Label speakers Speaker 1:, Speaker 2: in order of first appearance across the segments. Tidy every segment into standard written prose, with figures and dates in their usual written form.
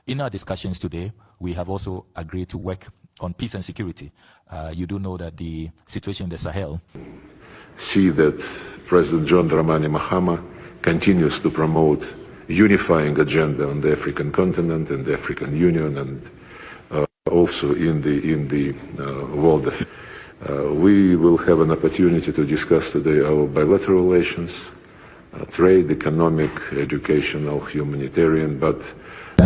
Speaker 1: In our discussions today, we have also agreed to work on peace and security. You do know that the situation in the Sahel.
Speaker 2: See that President John Dramani Mahama continues to promote unifying agenda on the African continent and the African Union, and also in the world. We will have an opportunity to discuss today our bilateral relations, trade, economic, educational, humanitarian, but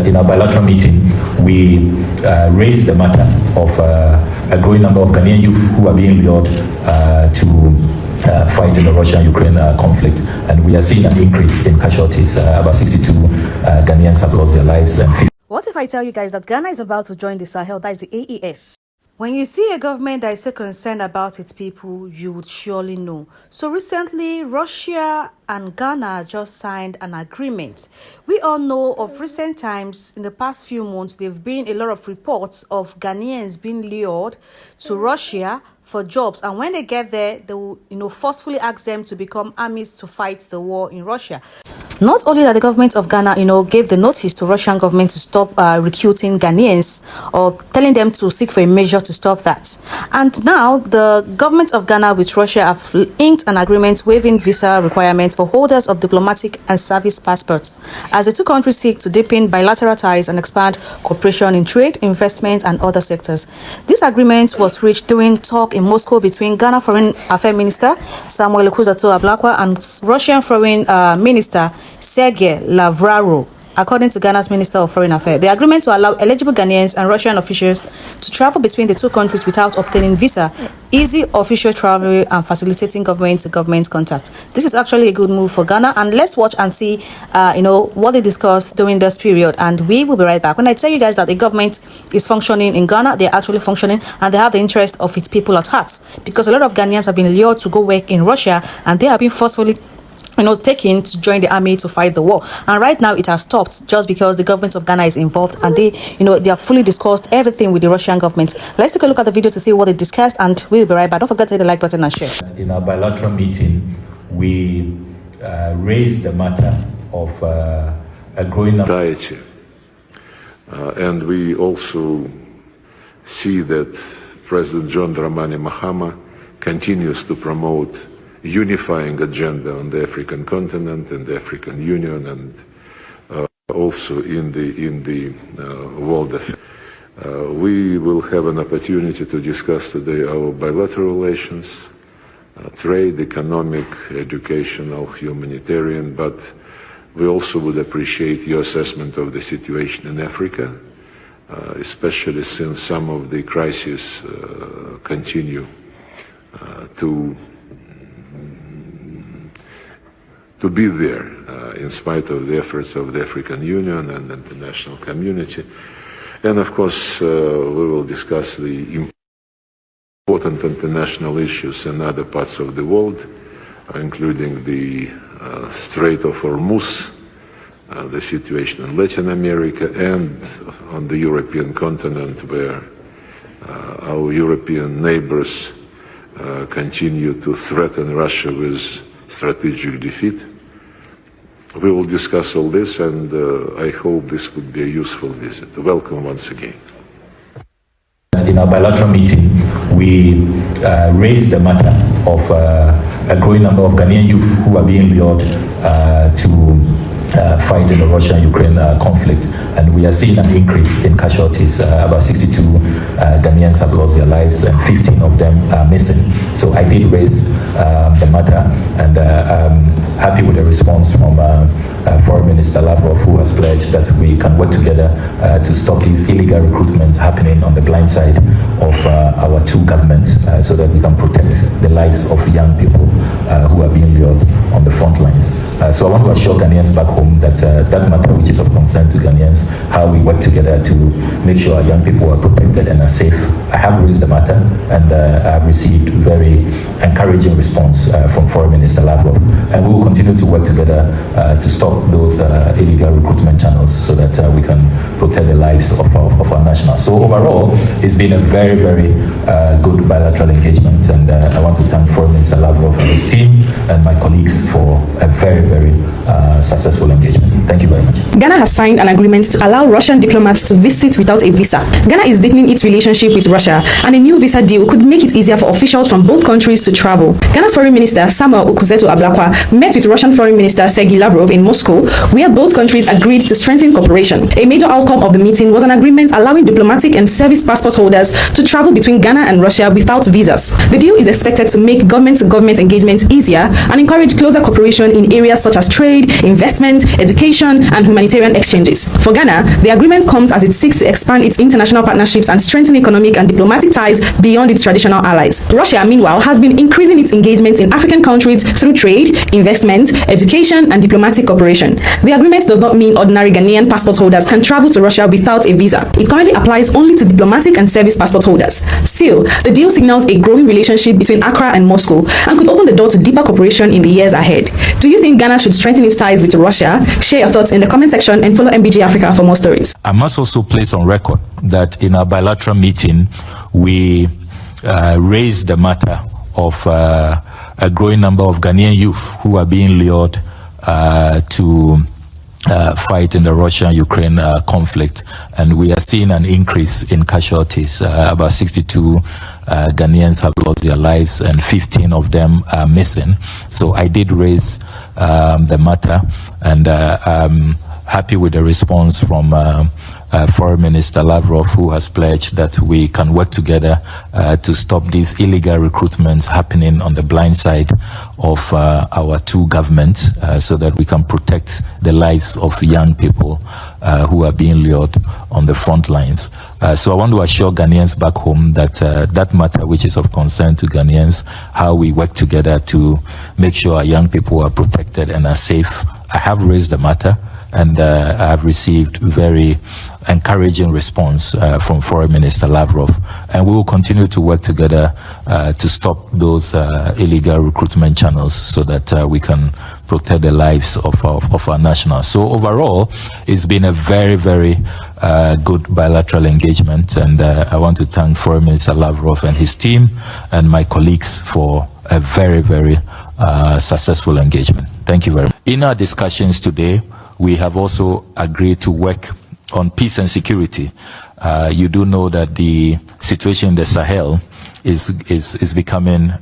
Speaker 1: in our bilateral meeting, we raised the matter of a growing number of Ghanaian youth who are being lured to fight in the Russia-Ukraine conflict, and we are seeing an increase in casualties. About 62 Ghanaians have lost their lives. And
Speaker 3: what if I tell you guys that Ghana is about to join the Sahel, that is the AES? When you see a government that is so concerned about its people, you would surely know. So recently, Russia and Ghana just signed an agreement. We all know of recent times, in the past few months, there have been a lot of reports of Ghanaians being lured to Russia for jobs. And when they get there, they will, forcefully ask them to become armies to fight the war in Russia. Not only that the government of Ghana, gave the notice to Russian government to stop recruiting Ghanaians or telling them to seek for a measure to stop that. And now the government of Ghana with Russia have inked an agreement waiving visa requirements for holders of diplomatic and service passports as the two countries seek to deepen bilateral ties and expand cooperation in trade, investment and other sectors. This agreement was reached during talk in Moscow between Ghana Foreign Affairs Minister Samuel Okuzato-Ablakwa and Russian Foreign Minister Sergei Lavrov, according to Ghana's Minister of Foreign Affairs. The agreement will allow eligible Ghanaians and Russian officials to travel between the two countries without obtaining visa, easy official travel and facilitating government-to-government contact. This is actually a good move for Ghana, and let's watch and see what they discussed during this period, and we will be right back. When I tell you guys that the government is functioning in Ghana, they're actually functioning and they have the interest of its people at heart, because a lot of Ghanaians have been lured to go work in Russia and they have been forcefully taken to join the army to fight the war. And right now it has stopped just because the government of Ghana is involved and they have fully discussed everything with the Russian government. Let's take a look at the video to see what they discussed, and we'll be right back. Don't forget to hit the like button and share.
Speaker 1: In our bilateral meeting, we raised the matter of a growing number.
Speaker 2: And we also see that President John Dramani Mahama continues to promote unifying agenda on the African continent and the African Union, and also in the world. We will have an opportunity to discuss today our bilateral relations, trade, economic, educational, humanitarian, but we also would appreciate your assessment of the situation in Africa, especially since some of the crises continue to be there in spite of the efforts of the African Union and the international community. And of course, we will discuss the important international issues in other parts of the world, including the Strait of Hormuz, the situation in Latin America, and on the European continent, where our European neighbors continue to threaten Russia with strategic defeat. We will discuss all this, and I hope this would be a useful visit. Welcome once again.
Speaker 1: In our bilateral meeting, we raised the matter of a growing number of Ghanaian youth who are being lured to fight in the Russia-Ukraine conflict, and we are seeing an increase in casualties. About 62 Ghanaians have lost their lives and 15 of them are missing. So I did raise the matter, and I'm happy with the response from Foreign Minister Lavrov, who has pledged that we can work together to stop these illegal recruitments happening on the blind side of our two governments, so that we can protect the lives of young people who are being lured on the front lines. So I want to assure Ghanaians back home that that matter, which is of concern to Ghanaians, how we work together to make sure our young people are protected and are safe. I have raised the matter, and I have received very encouraging response from Foreign Minister Lavrov, and we will continue to work together to stop those illegal recruitment channels so that we can protect the lives of our nationals. So overall, it's been a very, very good bilateral engagement, and I want to thank Foreign Minister Lavrov and his team and my colleagues for a very, very successful engagement. Thank you very much.
Speaker 4: Ghana has signed an agreement to allow Russian diplomats to visit without a visa. Ghana is deepening its relationship with Russia, and a new visa deal could make it easier for officials from both countries to travel. Ghana's Foreign Minister Samuel Okuzeto-Ablakwa met with Russian Foreign Minister Sergei Lavrov in Moscow, where both countries agreed to strengthen cooperation. A major outcome of the meeting was an agreement allowing diplomatic and service passport holders to travel between Ghana and Russia without visas. The deal is expected to make government-to-government engagements easier and encourage closer cooperation in areas such as trade, investment, education, and humanitarian exchanges. For Ghana, the agreement comes as it seeks to expand its international partnerships and strengthen economic and diplomatic ties beyond its traditional allies. Russia, meanwhile, has been increasing its engagement in African countries through trade, investment, education, and diplomatic cooperation. The agreement does not mean ordinary Ghanaian passport holders can travel to Russia without a visa. It currently applies only to diplomatic and service passport holders. Still, the deal signals a growing relationship between Accra and Moscow and could open the door to deeper cooperation in the years ahead. Do you think Ghana should strengthen its ties with Russia? Share your thoughts in the comment section and follow MBG Africa for more stories.
Speaker 1: I must also place on record that in our bilateral meeting, we raised the matter of a growing number of Ghanaian youth who are being lured to fight in the Russia-Ukraine conflict, and we are seeing an increase in casualties. About 62 Ghanaians have lost their lives and 15 of them are missing. So I did raise the matter, and I'm happy with the response from Foreign Minister Lavrov, who has pledged that we can work together to stop these illegal recruitments happening on the blind side of our two governments, so that we can protect the lives of young people who are being lured on the front lines. So I want to assure Ghanaians back home that that matter, which is of concern to Ghanaians, how we work together to make sure our young people are protected and are safe. I have raised the matter, and I have received very encouraging response from Foreign Minister Lavrov, and we will continue to work together to stop those illegal recruitment channels so that we can protect the lives of our nationals. So overall, it's been a very, very good bilateral engagement, and I want to thank Foreign Minister Lavrov and his team and my colleagues for a very, very successful engagement. Thank you very much. In our discussions today, we have also agreed to work on peace and security. You do know that the situation in the Sahel is becoming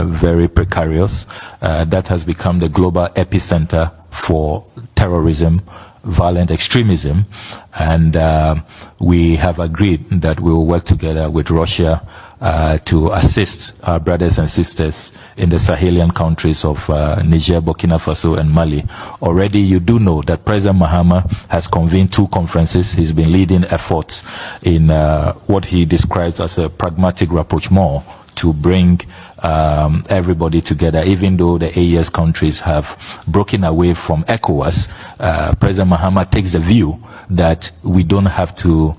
Speaker 1: very precarious. That has become the global epicenter for terrorism, violent extremism, and we have agreed that we will work together with Russia to assist our brothers and sisters in the Sahelian countries of Niger, Burkina Faso, and Mali. Already, you do know that President Mahama has convened 2 conferences. He's been leading efforts in what he describes as a pragmatic rapprochement to bring everybody together. Even though the AES countries have broken away from ECOWAS, President Mahama takes the view that we don't have to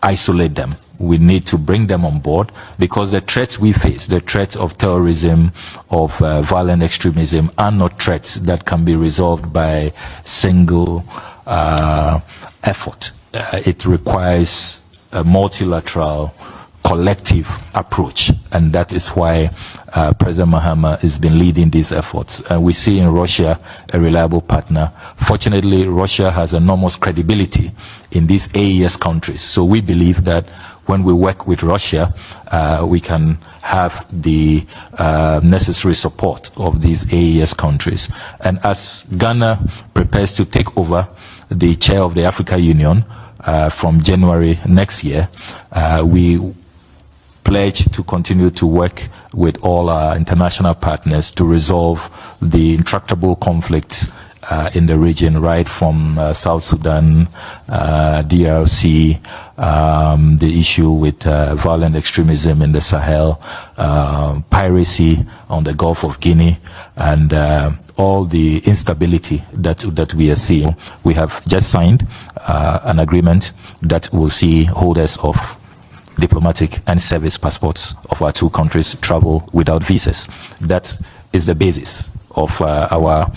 Speaker 1: isolate them. We need to bring them on board, because the threats we face, the threats of terrorism, of violent extremism, are not threats that can be resolved by single effort. It requires a multilateral, collective approach, and that is why President Mahama has been leading these efforts. And we see in Russia a reliable partner. Fortunately, Russia has enormous credibility in these AES countries, so we believe that when we work with Russia, we can have the necessary support of these AES countries. And as Ghana prepares to take over the chair of the African Union from January next year, we pledge to continue to work with all our international partners to resolve the intractable conflicts in the region, right from South Sudan, DRC, the issue with violent extremism in the Sahel, piracy on the Gulf of Guinea, and all the instability that we are seeing. We have just signed an agreement that will see holders of diplomatic and service passports of our two countries travel without visas. That is the basis of our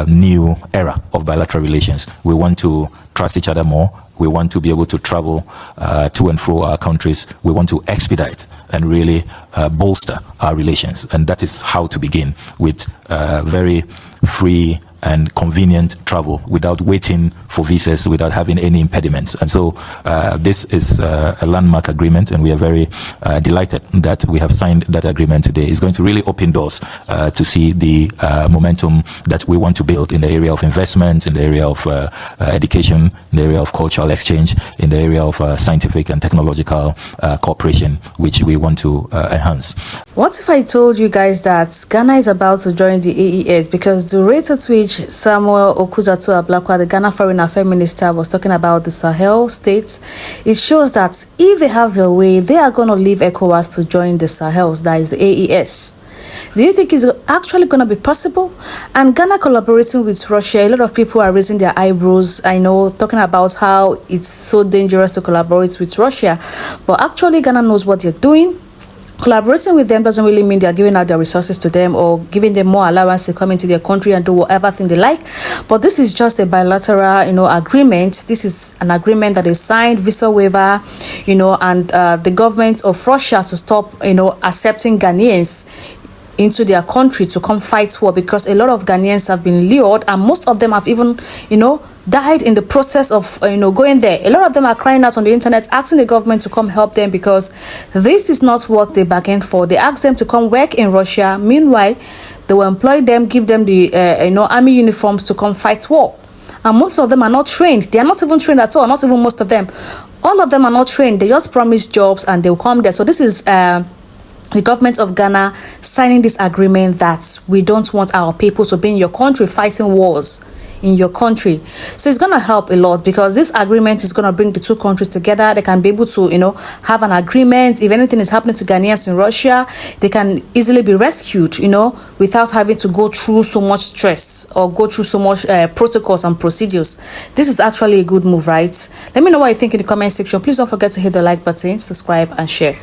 Speaker 1: new era of bilateral relations. We want to trust each other more. We want to be able to travel to and fro our countries. We want to expedite and really bolster our relations. And that is how to begin, with very free and convenient travel without waiting for visas, without having any impediments. And so this is a landmark agreement, and we are very delighted that we have signed that agreement today. It's going to really open doors to see the momentum that we want to build in the area of investment, in the area of education, in the area of cultural exchange, in the area of scientific and technological cooperation, which we want to enhance.
Speaker 3: What if I told you guys that Ghana is about to join the AES? Because the rate at which Samuel CONGRATUlaTiON, the Ghana Foreign Affairs Minister, was talking about the Sahel states, it shows that if they have their way, they are going to leave ECOWAS to join the Sahel, that is the AES. Do you think it's actually going to be possible? And Ghana collaborating with Russia, a lot of people are raising their eyebrows, I know, talking about how it's so dangerous to collaborate with Russia. But actually, Ghana knows what they're doing. Collaborating with them doesn't really mean they're giving out their resources to them or giving them more allowance to come into their country and do whatever thing they like. But this is just a bilateral, agreement. This is an agreement that is signed, visa waiver, and the government of Russia to stop, accepting Ghanaians into their country to come fight war, because a lot of Ghanaians have been lured, and most of them have even, died in the process of, going there. A lot of them are crying out on the internet, asking the government to come help them, because this is not what they bargained for. They asked them to come work in Russia. Meanwhile, they will employ them, give them the, army uniforms to come fight war. And most of them are not trained. They are not even trained at all. Not even most of them. All of them are not trained. They just promise jobs and they'll come there. So this is the government of Ghana signing this agreement that we don't want our people to be in your country fighting wars in your country. So it's going to help a lot, because this agreement is going to bring the two countries together. They can be able to, have an agreement. If anything is happening to Ghanaians in Russia, they can easily be rescued, without having to go through so much stress or go through so much protocols and procedures. This is actually a good move, right? Let me know what you think in the comment section. Please don't forget to hit the like button, subscribe, and share.